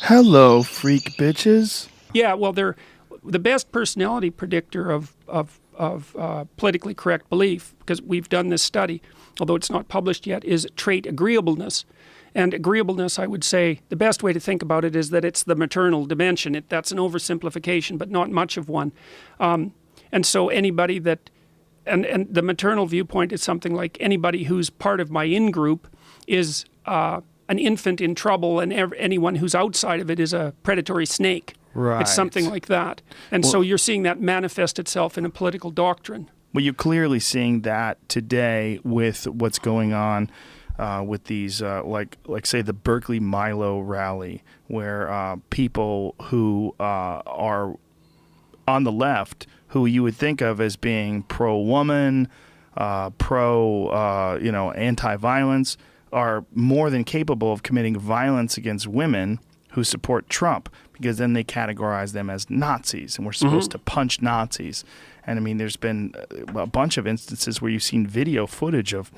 Hello, freak bitches. Yeah, well, they're the best personality predictor of politically correct belief, because we've done this study, although it's not published yet, is trait agreeableness. And agreeableness, I would say, the best way to think about it is that it's the maternal dimension. That's an oversimplification, but not much of one. And so anybody that, and the maternal viewpoint is something like anybody who's part of my in-group is an infant in trouble, and anyone who's outside of it is a predatory snake. Right. It's something like that. And so you're seeing that manifest itself in a political doctrine. Well, you're clearly seeing that today with what's going on with these, like say the Berkeley Milo rally, where people who are on the left, who you would think of as being pro-woman, anti-violence, are more than capable of committing violence against women who support Trump, because then they categorize them as Nazis, and we're supposed to punch Nazis. And I mean, there's been a bunch of instances where you've seen video footage of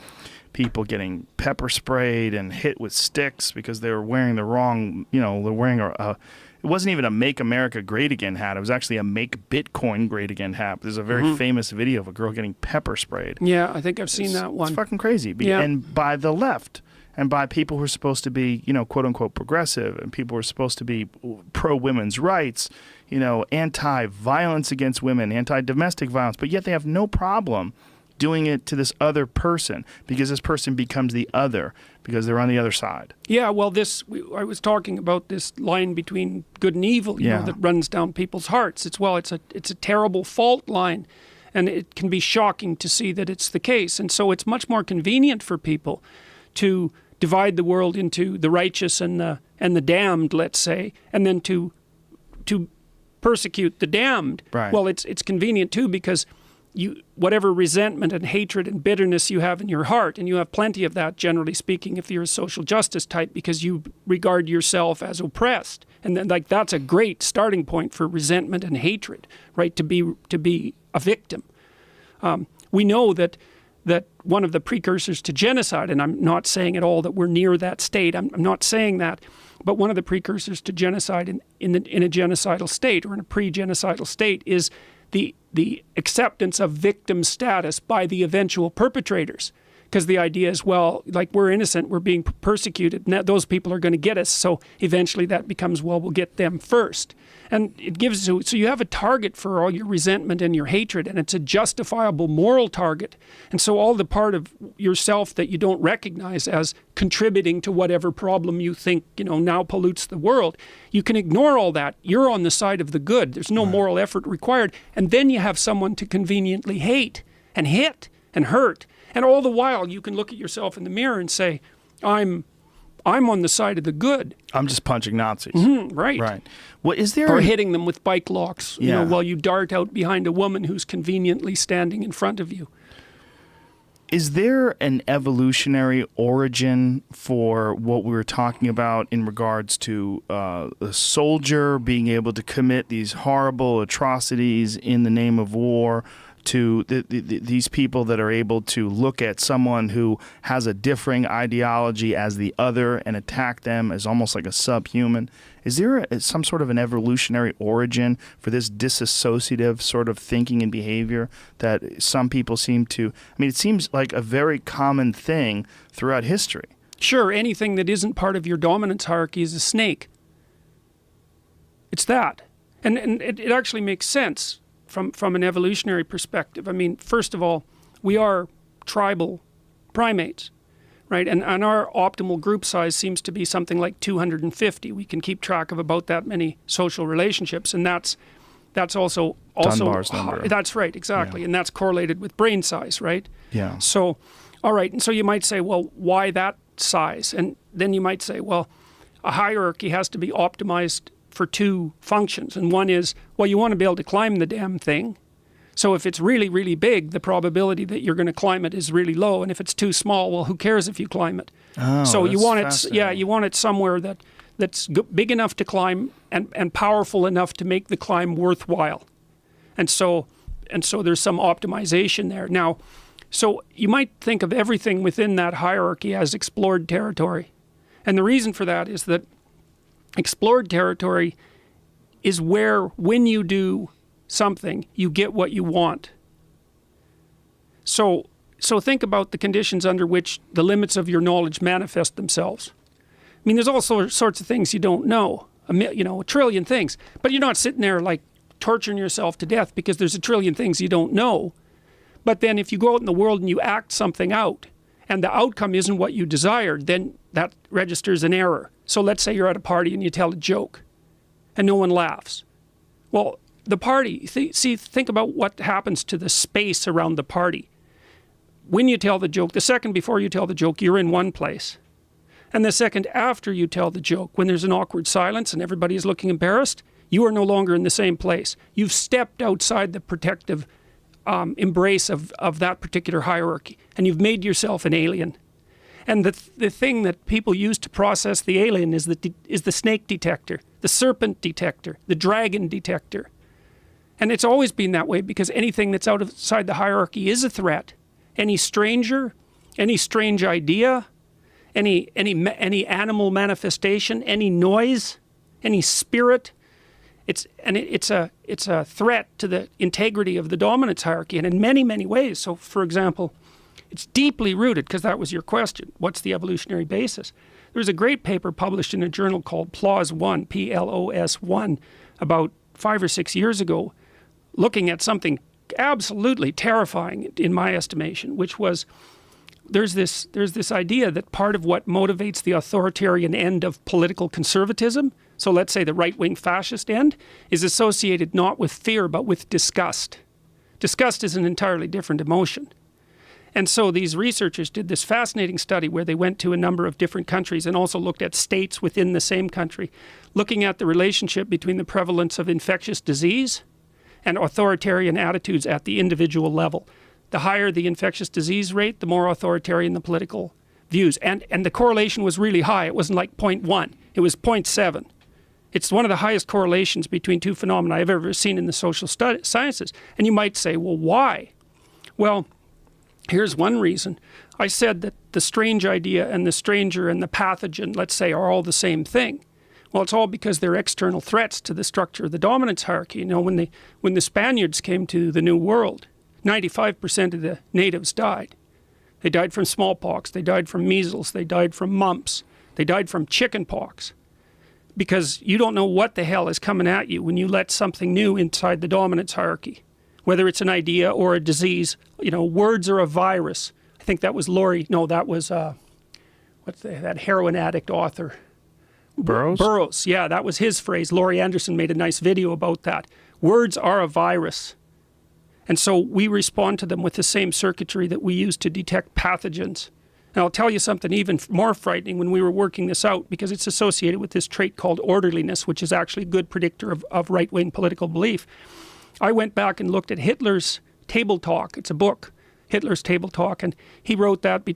people getting pepper sprayed and hit with sticks because they were wearing the wrong, they're wearing it wasn't even a Make America Great Again hat. It was actually a Make Bitcoin Great Again hat. There's a very famous video of a girl getting pepper sprayed. Yeah, I think I've seen that one. It's fucking crazy. Yeah. And by the left. And by people who are supposed to be, quote unquote progressive, and people who are supposed to be pro women's rights, anti-violence against women, anti-domestic violence, but yet they have no problem doing it to this other person, because this person becomes the other, because they're on the other side. Yeah, well, I was talking about this line between good and evil, you know, that runs down people's hearts. It's a terrible fault line, and it can be shocking to see that it's the case. And so it's much more convenient for people to divide the world into the righteous and the damned, let's say, and then to persecute the damned. Right. Well, it's convenient too, because whatever resentment and hatred and bitterness you have in your heart, and you have plenty of that, generally speaking, if you're a social justice type, because you regard yourself as oppressed, and then that's a great starting point for resentment and hatred, right? To be a victim. We know that one of the precursors to genocide, and I'm not saying at all that we're near that state, I'm not saying that, but one of the precursors to genocide in a genocidal state, or in a pre-genocidal state, is the acceptance of victim status by the eventual perpetrators. Because the idea is, well, like, we're innocent, we're being persecuted, and those people are going to get us, so eventually that becomes, well, we'll get them first. And it gives you, so you have a target for all your resentment and your hatred, and it's a justifiable moral target. And so all the part of yourself that you don't recognize as contributing to whatever problem you think, now pollutes the world, you can ignore all that. You're on the side of the good. There's no moral effort required. And then you have someone to conveniently hate and hit and hurt. And all the while, you can look at yourself in the mirror and say, I'm on the side of the good. I'm just punching Nazis. Right. Right. Well, is there or hitting them with bike locks, while you dart out behind a woman who's conveniently standing in front of you. Is there an evolutionary origin for what we were talking about in regards to a soldier being able to commit these horrible atrocities in the name of war, to these people that are able to look at someone who has a differing ideology as the other and attack them as almost like a subhuman? Is there some sort of an evolutionary origin for this disassociative sort of thinking and behavior that some people seem to? I mean, it seems like a very common thing throughout history. Sure, anything that isn't part of your dominance hierarchy is a snake. It's that. And it actually makes sense from an evolutionary perspective. I mean, first of all, we are tribal primates, right? And our optimal group size seems to be something like 250. We can keep track of about that many social relationships, and that's also Dunbar's number. That's right, exactly. Yeah. And that's correlated with brain size, right? Yeah. So, all right, and so you might say, well, why that size? And then you might say, well, a hierarchy has to be optimized for two functions. And one is, well, you want to be able to climb the damn thing. So if it's really, really big, the probability that you're going to climb it is really low. And if it's too small, well, who cares if you climb it? Oh, so you want it, you want it somewhere that's big enough to climb and powerful enough to make the climb worthwhile. And so there's some optimization there. Now, so you might think of everything within that hierarchy as explored territory. And the reason for that is that Explored territory is where, when you do something, you get what you want. So think about the conditions under which the limits of your knowledge manifest themselves. I mean, there's all sorts of things you don't know, a trillion things, but you're not sitting there like torturing yourself to death because there's a trillion things you don't know. But then if you go out in the world and you act something out and the outcome isn't what you desired, then that registers an error. So let's say you're at a party and you tell a joke and no one laughs. Well, the party, think about what happens to the space around the party. When you tell the joke, the second before you tell the joke, you're in one place. And the second after you tell the joke, when there's an awkward silence and everybody is looking embarrassed, you are no longer in the same place. You've stepped outside the protective embrace of that particular hierarchy, and you've made yourself an alien. And the thing that people use to process the alien is the snake detector, the serpent detector, the dragon detector. And it's always been that way because anything that's outside the hierarchy is a threat. Any stranger, any strange idea, any animal manifestation, any noise, any spirit, it's a threat to the integrity of the dominance hierarchy, and in many, many ways. So, for example, it's deeply rooted, because that was your question, what's the evolutionary basis? There was a great paper published in a journal called PLOS 1, P-L-O-S 1, about 5 or 6 years ago, looking at something absolutely terrifying in my estimation, which was there's this idea that part of what motivates the authoritarian end of political conservatism, so let's say the right-wing fascist end, is associated not with fear but with disgust. Disgust is an entirely different emotion. And so these researchers did this fascinating study where they went to a number of different countries and also looked at states within the same country, looking at the relationship between the prevalence of infectious disease and authoritarian attitudes at the individual level. The higher the infectious disease rate, the more authoritarian the political views. And the correlation was really high. It wasn't like 0.1. It was 0.7. It's one of the highest correlations between two phenomena I've ever seen in the social sciences. And you might say, well, why? Well, here's one reason. I said that the strange idea and the stranger and the pathogen, let's say, are all the same thing. Well, it's all because they're external threats to the structure of the dominance hierarchy. You know, when the Spaniards came to the New World, 95% of the natives died. They died from smallpox, they died from measles, they died from mumps, they died from chicken pox. Because you don't know what the hell is coming at you when you let something new inside the dominance hierarchy. Whether it's an idea or a disease, you know, words are a virus. I think that was that heroin addict author? Burroughs? Burroughs, yeah, that was his phrase. Laurie Anderson made a nice video about that. Words are a virus. And so we respond to them with the same circuitry that we use to detect pathogens. And I'll tell you something even more frightening when we were working this out, because it's associated with this trait called orderliness, which is actually a good predictor of right-wing political belief. I went back and looked at Hitler's Table Talk. It's a book, Hitler's Table Talk, and he wrote that.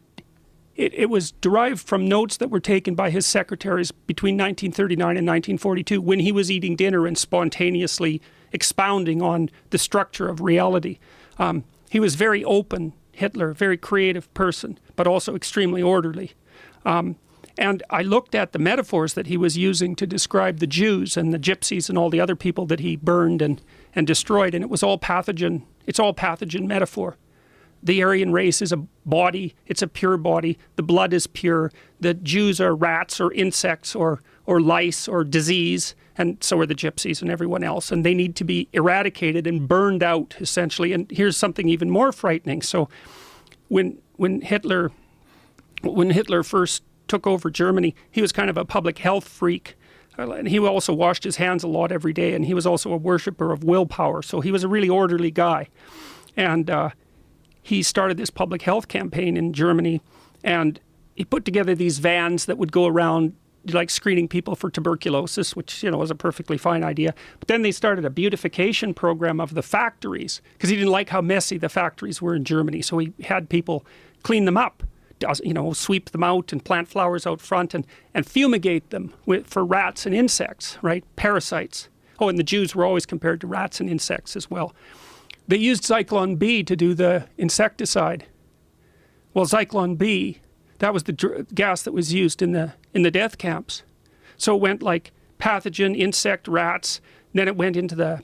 It was derived from notes that were taken by his secretaries between 1939 and 1942 when he was eating dinner and spontaneously expounding on the structure of reality. He was very open, Hitler, very creative person, but also extremely orderly. And I looked at the metaphors that he was using to describe the Jews and the gypsies and all the other people that he burned and destroyed, and it was all pathogen. It's all pathogen metaphor. The Aryan race is a body, it's a pure body, the blood is pure, the Jews are rats or insects or lice or disease, and so are the gypsies and everyone else, and they need to be eradicated and burned out, essentially. And here's something even more frightening. So when Hitler first took over Germany, he was kind of a public health freak, and he also washed his hands a lot every day, and he was also a worshiper of willpower, so he was a really orderly guy. And he started this public health campaign in Germany, and he put together these vans that would go around like screening people for tuberculosis, which, you know, was a perfectly fine idea. But then they started a beautification program of the factories because he didn't like how messy the factories were in Germany. So he had people clean them up, you know, sweep them out and plant flowers out front and fumigate them for rats and insects, right? Parasites. Oh, and the Jews were always compared to rats and insects as well. They used Zyklon B to do the insecticide. Well, Zyklon B, that was the gas that was used in the death camps. So it went like pathogen, insect, rats. Then it went into the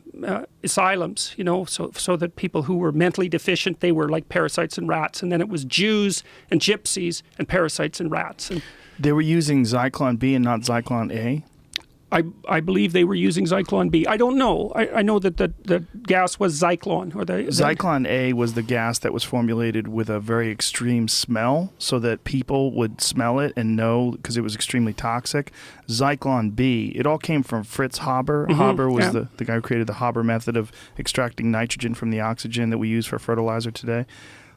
asylums, so that people who were mentally deficient, they were like parasites in rats. And then it was Jews and gypsies and parasites in rats. And They were using Zyklon B and not Zyklon A? I believe they were using Zyklon B. I don't know. I know that the gas was Zyklon. Zyklon A was the gas that was formulated with a very extreme smell so that people would smell it and know because it was extremely toxic. Zyklon B, it all came from Fritz Haber. Haber was the guy who created the Haber method of extracting nitrogen from the oxygen that we use for fertilizer today.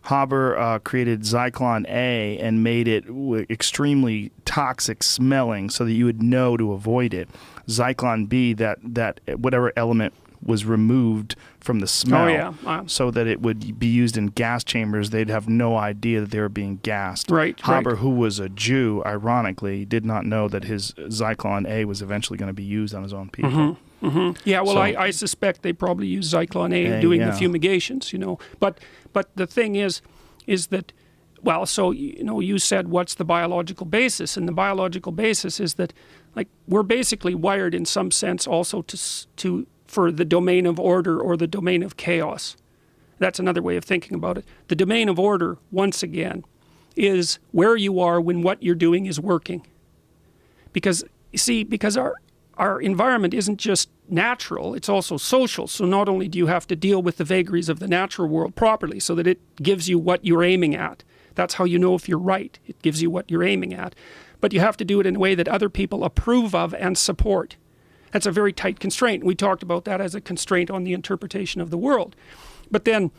Haber created Zyklon A and made it extremely toxic smelling so that you would know to avoid it. Zyklon B, that whatever element was removed from the smell so that it would be used in gas chambers, they'd have no idea that they were being gassed. Right. Haber, who was a Jew, ironically, did not know that his Zyklon A was eventually going to be used on his own people. Yeah, well, I suspect they probably use Zyklon A doing the fumigations, But the thing is that, well, so, you said what's the biological basis? And the biological basis is that, like, we're basically wired in some sense also for the domain of order or the domain of chaos. That's another way of thinking about it. The domain of order, once again, is where you are when what you're doing is working. Because, you see, our environment isn't just natural, it's also social. So not only do you have to deal with the vagaries of the natural world properly so that it gives you what you're aiming at. That's how you know if you're right. It gives you what you're aiming at. But you have to do it in a way that other people approve of and support. That's a very tight constraint. We talked about that as a constraint on the interpretation of the world. But then,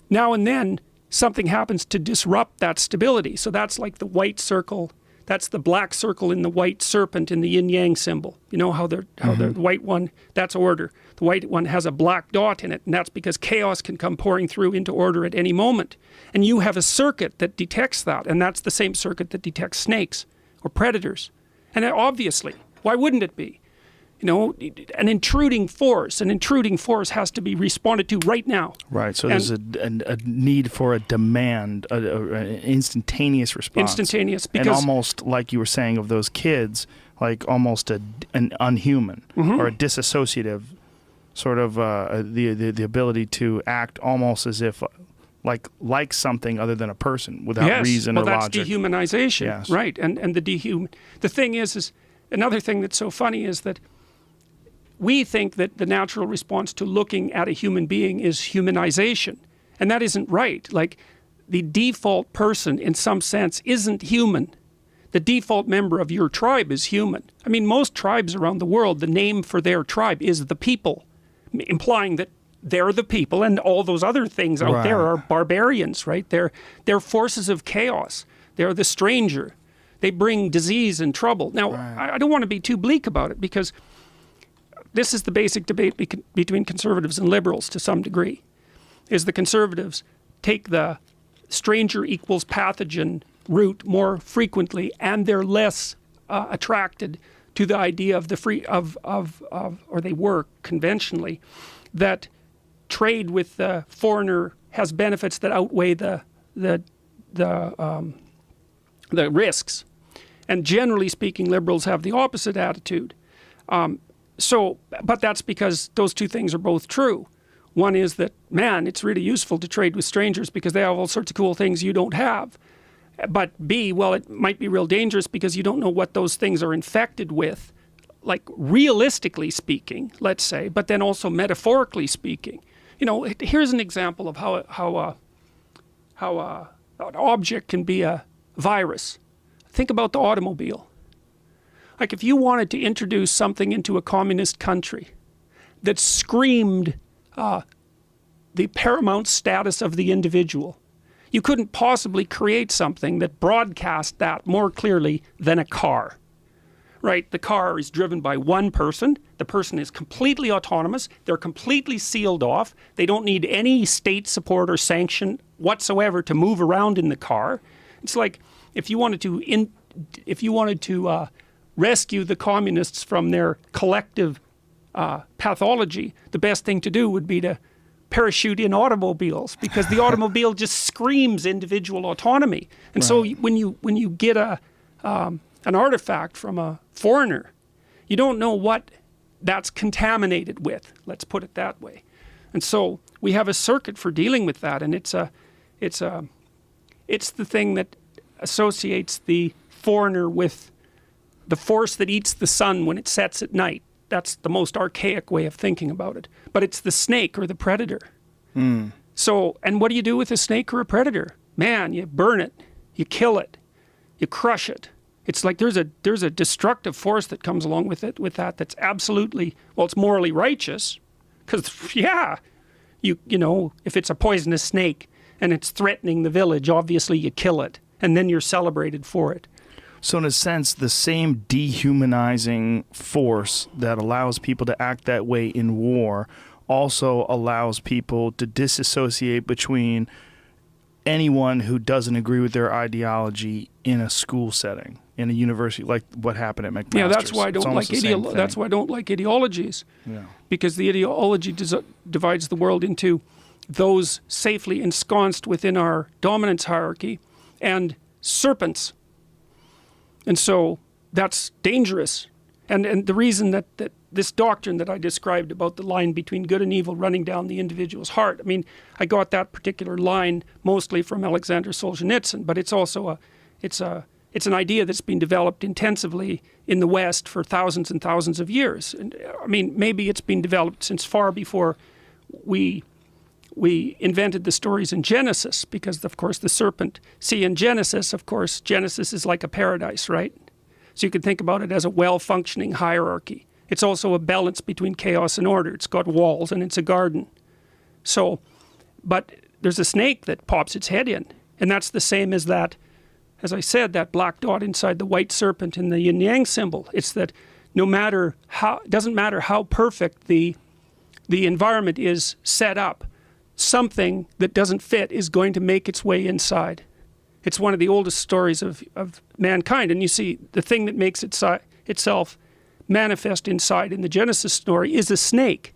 now and then, something happens to disrupt that stability. So that's like the white circle. That's the black circle in the white serpent in the yin-yang symbol. You know how the white one, that's order. The white one has a black dot in it, and that's because chaos can come pouring through into order at any moment. And you have a circuit that detects that, and that's the same circuit that detects snakes or predators. And obviously, why wouldn't it be? An intruding force has to be responded to right now. Right, so there's a need for a demand, an instantaneous response. Instantaneous, and almost like you were saying of those kids, like almost an unhuman or a disassociative sort of the ability to act almost as if like something other than a person without reason or logic. That's dehumanization, right? And the thing is another thing that's so funny is that we think that the natural response to looking at a human being is humanization. And that isn't right. Like, the default person, in some sense, isn't human. The default member of your tribe is human. I mean, most tribes around the world, the name for their tribe is the people, implying that they're the people and all those other things out there are barbarians, right? They're forces of chaos. They're the stranger. They bring disease and trouble. Now, I don't want to be too bleak about it because this is the basic debate between conservatives and liberals to some degree, is the conservatives take the stranger equals pathogen route more frequently, and they're less attracted to the idea of or they were conventionally, that trade with the foreigner has benefits that outweigh the risks. And generally speaking, liberals have the opposite attitude. But that's because those two things are both true. One is that, man, it's really useful to trade with strangers because they have all sorts of cool things you don't have. But B, well, it might be real dangerous because you don't know what those things are infected with, like realistically speaking, let's say, but then also metaphorically speaking. Here's an example of how an object can be a virus. Think about the automobile. Like, if you wanted to introduce something into a communist country that screamed the paramount status of the individual, you couldn't possibly create something that broadcast that more clearly than a car. Right? The car is driven by one person. The person is completely autonomous. They're completely sealed off. They don't need any state support or sanction whatsoever to move around in the car. It's like if you wanted to rescue the communists from their collective pathology, the best thing to do would be to parachute in automobiles, because the automobile just screams individual autonomy. And so when you get an artifact from a foreigner, You don't know what that's contaminated with. Let's put it that way. And so we have a circuit for dealing with that, and it's the thing that associates the foreigner with the force that eats the sun when it sets at night. That's the most archaic way of thinking about it. But it's the snake or the predator. So, and what do you do with a snake or a predator? Man, you burn it, you kill it, you crush it. It's like there's a destructive force that comes along with it, with that, that's absolutely, well, it's morally righteous. Because, yeah, you know, if it's a poisonous snake and it's threatening the village, obviously you kill it. And then you're celebrated for it. So in a sense, the same dehumanizing force that allows people to act that way in war also allows people to disassociate between anyone who doesn't agree with their ideology in a school setting, in a university, like what happened at McMaster's. Yeah, that's why I don't like that's why I don't like ideologies. Yeah. Because the ideology divides the world into those safely ensconced within our dominance hierarchy and serpents. And so that's dangerous. And the reason that this doctrine that I described about the line between good and evil running down the individual's heart, I mean, I got that particular line mostly from Alexander Solzhenitsyn, but it's also it's an idea that's been developed intensively in the West for thousands and thousands of years. And I mean, maybe it's been developed since far before we invented the stories in Genesis, because of course the serpent, see in Genesis, of course, Genesis is like a paradise, right? So you can think about it as a well-functioning hierarchy. It's also a balance between chaos and order. It's got walls and it's a garden. So, but there's a snake that pops its head in, and that's the same as that, as I said, that black dot inside the white serpent in the yin yang symbol. It's that no matter how, it doesn't matter how perfect the environment is set up, something that doesn't fit is going to make its way inside. It's one of the oldest stories of mankind. And you see, the thing that makes itself manifest inside in the Genesis story is a snake.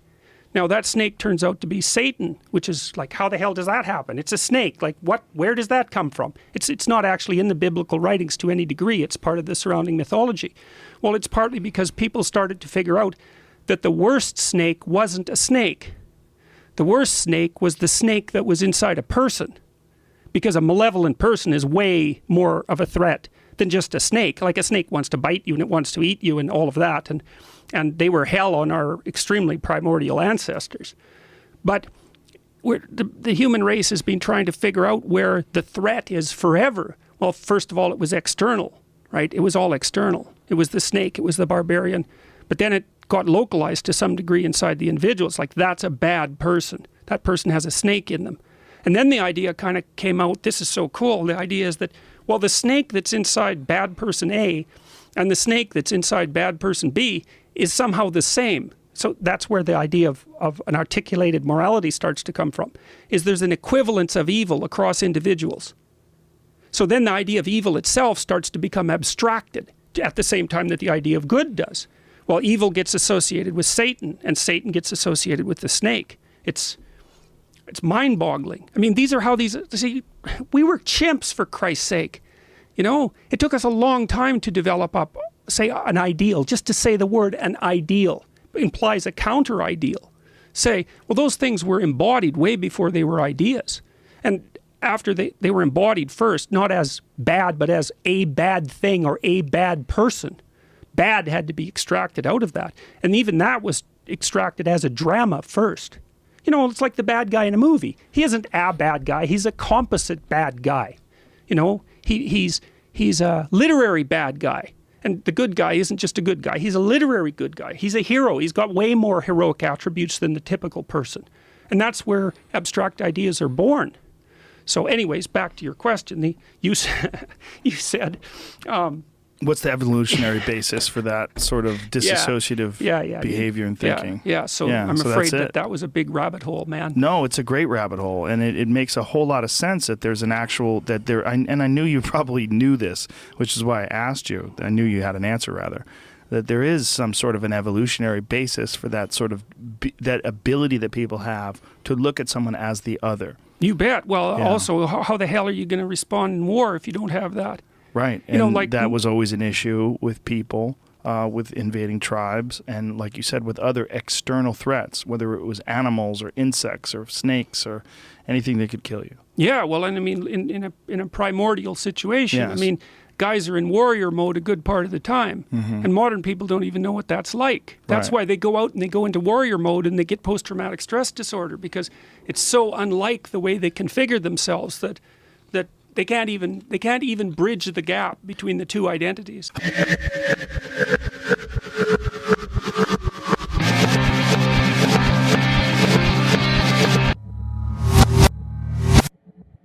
Now, that snake turns out to be Satan, which is like, how the hell does that happen? It's a snake. Like, what? Where does that come from? It's not actually in the biblical writings to any degree. It's part of the surrounding mythology. Well, it's partly because people started to figure out that the worst snake wasn't a snake. The worst snake was the snake that was inside a person. Because a malevolent person is way more of a threat than just a snake. Like a snake wants to bite you and it wants to eat you and all of that. And they were hell on our extremely primordial ancestors. But the human race has been trying to figure out where the threat is forever. Well, first of all, it was external, right? It was all external. It was the snake, it was the barbarian. But then it got localized to some degree inside the individual. It's like, that's a bad person. That person has a snake in them. And then the idea kind of came out, this is so cool, the idea is that, well, the snake that's inside bad person A and the snake that's inside bad person B is somehow the same. So that's where the idea of an articulated morality starts to come from, is there's an equivalence of evil across individuals. So then the idea of evil itself starts to become abstracted at the same time that the idea of good does. Well, evil gets associated with Satan and Satan gets associated with the snake. It's mind-boggling. I mean, these are how these, see, we were chimps, for Christ's sake. You know, it took us a long time to develop up, say, an ideal. Just to say the word an ideal implies a counter-ideal. Say, well, those things were embodied way before they were ideas. And after they were embodied first, not as bad, but as a bad thing or a bad person. Bad had to be extracted out of that. And even that was extracted as a drama first. You know, it's like the bad guy in a movie. He isn't a bad guy. He's a composite bad guy. You know, he's a literary bad guy. And the good guy isn't just a good guy. He's a literary good guy. He's a hero. He's got way more heroic attributes than the typical person. And that's where abstract ideas are born. So anyways, back to your question. You said... What's the evolutionary basis for that sort of disassociative behavior and thinking? Yeah. So I'm afraid that was a big rabbit hole, man. No, it's a great rabbit hole, and it makes a whole lot of sense that there's an actual and I knew you probably knew this, which is why I asked you. I knew you had an answer rather. That there is some sort of an evolutionary basis for that sort of that ability that people have to look at someone as the other. You bet. Well, also, how the hell are you going to respond in war if you don't have that? Right, and that was always an issue with people with invading tribes, and like you said, with other external threats, whether it was animals or insects or snakes or anything that could kill you. Yeah, well, and I mean, in a primordial situation, I Yes. mean, guys are in warrior mode a good part of the time, and modern people don't even know what that's like. That's Right. why they go out and they go into warrior mode and they get post-traumatic stress disorder, because it's so unlike the way they configure themselves that they can't even bridge the gap between the two identities.